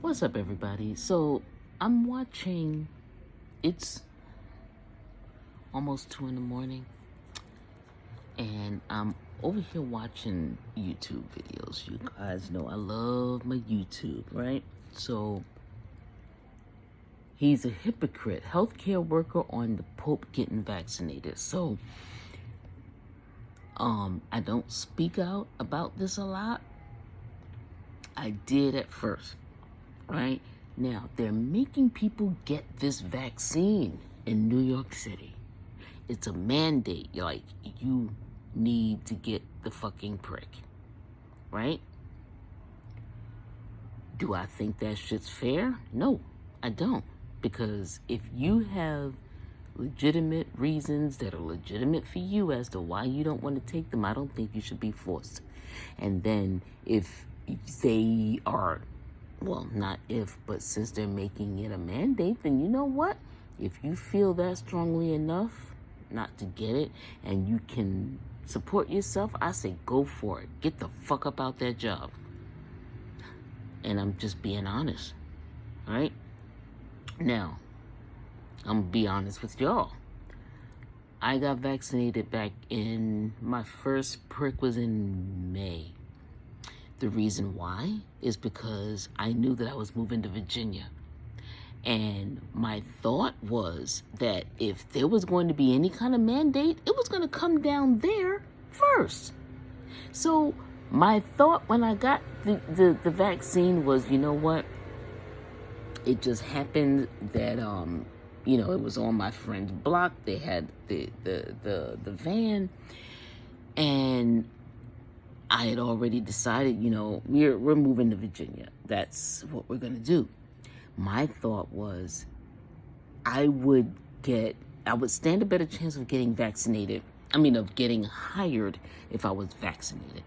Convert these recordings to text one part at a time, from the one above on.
What's up, everybody? So I'm watching, it's almost 2 in the morning, and I'm over here watching YouTube videos. You guys know I love my YouTube, right? So he's a hypocrite, healthcare worker on the Pope getting vaccinated. So I don't speak out about this a lot. I did at first, right? Now, they're making people get this vaccine in New York City. It's a mandate. Like, you need to get the fucking prick, right? Do I think that shit's fair? No, I don't. Because if you have legitimate reasons that are legitimate for you as to why you don't want to take them, I don't think you should be forced. And then if they are, well, not if, but since they're making it a mandate, then you know what? If you feel that strongly enough not to get it and you can support yourself, I say go for it. Get the fuck up out that job. And I'm just being honest, right? Now, I'm gonna be honest with y'all. I got vaccinated back in, my first prick was in May. The reason why is because I knew that I was moving to Virginia. And my thought was that if there was going to be any kind of mandate, it was going to come down there first. So my thought when I got the vaccine was, you know what? It just happened that it was on my friend's block. They had the van, and I had already decided, we're moving to Virginia. That's what we're gonna do. My thought was I would stand a better chance of getting vaccinated. Of getting hired if I was vaccinated.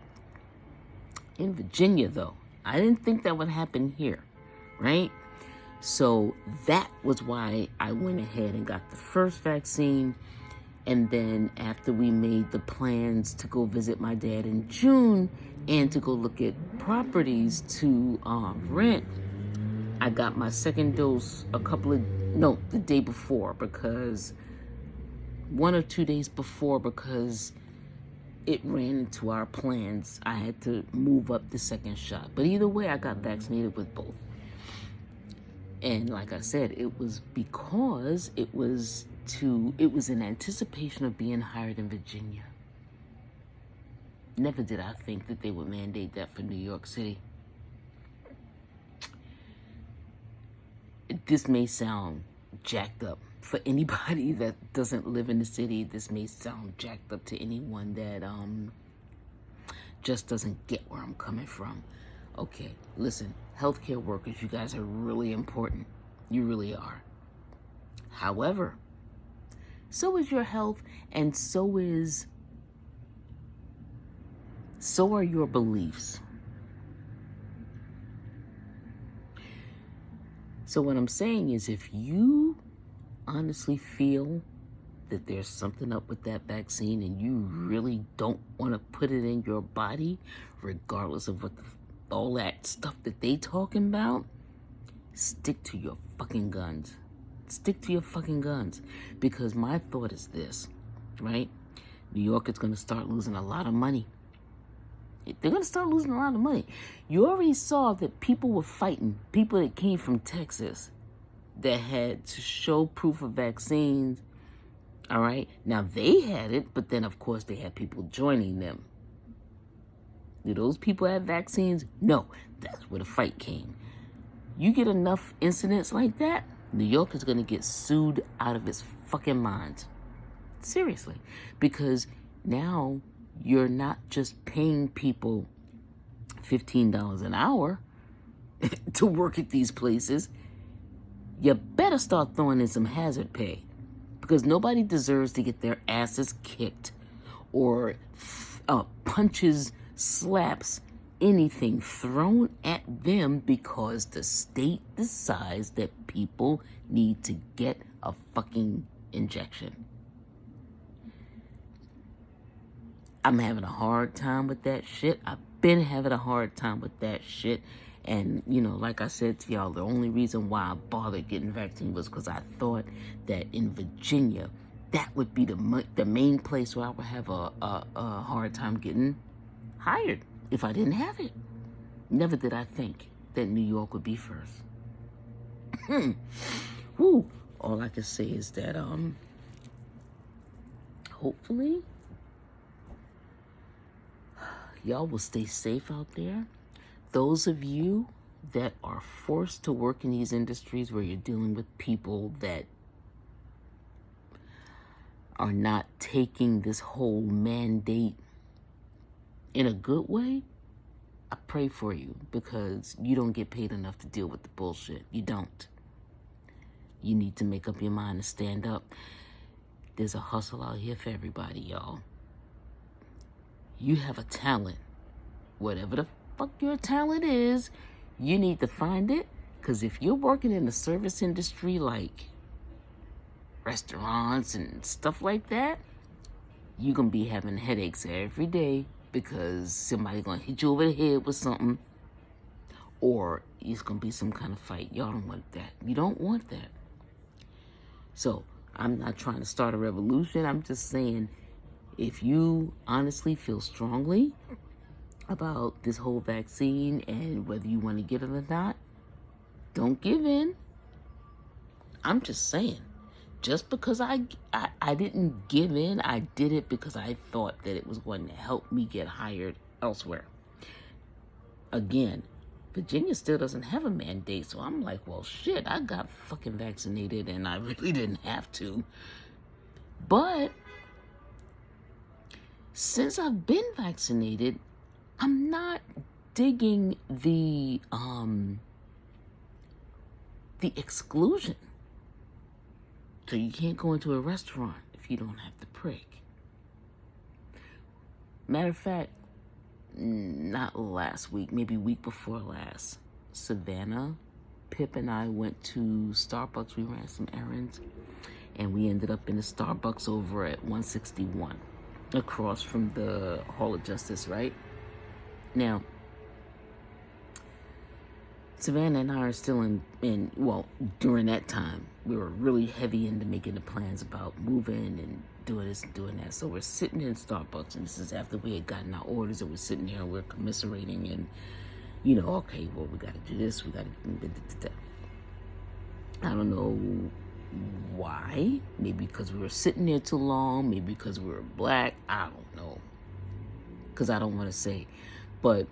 In Virginia, though, I didn't think that would happen here, right? So that was why I went ahead and got the first vaccine. And then after we made the plans to go visit my dad in June and to go look at properties to rent, I got my second dose the day before, because 1 or 2 days before, because it ran into our plans. I had to move up the second shot. But either way, I got vaccinated with both. And like I said, it was because it was in anticipation of being hired in Virginia. Never did I think that they would mandate that for New York City. This may sound jacked up for anybody that doesn't live in the city. This may sound jacked up to anyone that just doesn't get where I'm coming from. Okay, listen, healthcare workers, you guys are really important. You really are. However, so is your health, and so are your beliefs. So what I'm saying is, if you honestly feel that there's something up with that vaccine and you really don't want to put it in your body, regardless of what all that stuff that they talking about, stick to your fucking guns. Stick to your fucking guns. Because my thought is this, right? New York is going to start losing a lot of money. They're going to start losing a lot of money. You already saw that people were fighting, people that came from Texas that had to show proof of vaccines. All right. Now they had it, but then of course they had people joining them. Do those people have vaccines? No. That's where the fight came. You get enough incidents like that, New York is going to get sued out of its fucking mind. Seriously. Because now you're not just paying people $15 an hour to work at these places. You better start throwing in some hazard pay, because nobody deserves to get their asses kicked or punches, slaps, anything thrown at them because the state decides that people need to get a fucking injection. I'm having a hard time with that shit. I've been having a hard time with that shit. And, like I said to y'all, the only reason why I bothered getting vaccine was because I thought that in Virginia, that would be the main place where I would have a hard time getting hired if I didn't have it. Never did I think that New York would be first. Woo. All I can say is that hopefully y'all will stay safe out there. Those of you that are forced to work in these industries where you're dealing with people that are not taking this whole mandate in a good way, I pray for you, because you don't get paid enough to deal with the bullshit. You don't. You need to make up your mind to stand up. There's a hustle out here for everybody, y'all. You have a talent. Whatever the fuck your talent is, you need to find it. Because if you're working in the service industry, like restaurants and stuff like that, you're going to be having headaches every day because somebody's going to hit you over the head with something, or it's going to be some kind of fight. Y'all don't want that. You don't want that. So I'm not trying to start a revolution. I'm just saying, if you honestly feel strongly about this whole vaccine and whether you want to get it or not, don't give in. I'm just saying, just because I didn't give in, I did it because I thought that it was going to help me get hired elsewhere. Again, Virginia still doesn't have a mandate, so I'm like, well, shit, I got fucking vaccinated and I really didn't have to. But since I've been vaccinated, I'm not digging the exclusion. So you can't go into a restaurant if you don't have the prick. Matter of fact, not last week, maybe week before last, Savannah, Pip, and I went to Starbucks. We ran some errands, and we ended up in the Starbucks over at 161, across from the Hall of Justice, right? Now, Savannah and I are still well, during that time, we were really heavy into making the plans about moving and doing this and doing that. So we're sitting in Starbucks, and this is after we had gotten our orders, and we're sitting there and we're commiserating, and, okay, well, we got to do this, we got to... I don't know why. Maybe because we were sitting there too long, maybe because we were black, I don't know. Because I don't want to say. But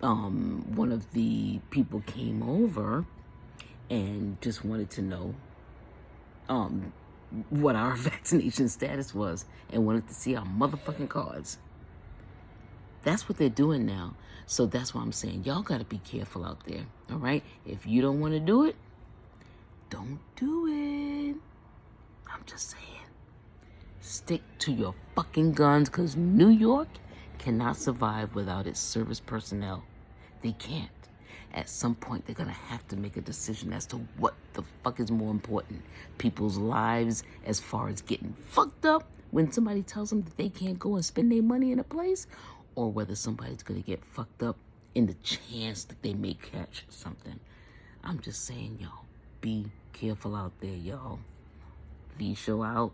one of the people came over and just wanted to know what our vaccination status was and wanted to see our motherfucking cards. That's what they're doing now. So that's why I'm saying, y'all got to be careful out there, all right? If you don't want to do it, don't do it. I'm just saying. Stick to your fucking guns, because New York cannot survive without its service personnel. They can't. At some point, they're going to have to make a decision as to what the fuck is more important. People's lives as far as getting fucked up when somebody tells them that they can't go and spend their money in a place, or whether somebody's going to get fucked up in the chance that they may catch something. I'm just saying, y'all, be careful out there, y'all. V Show out.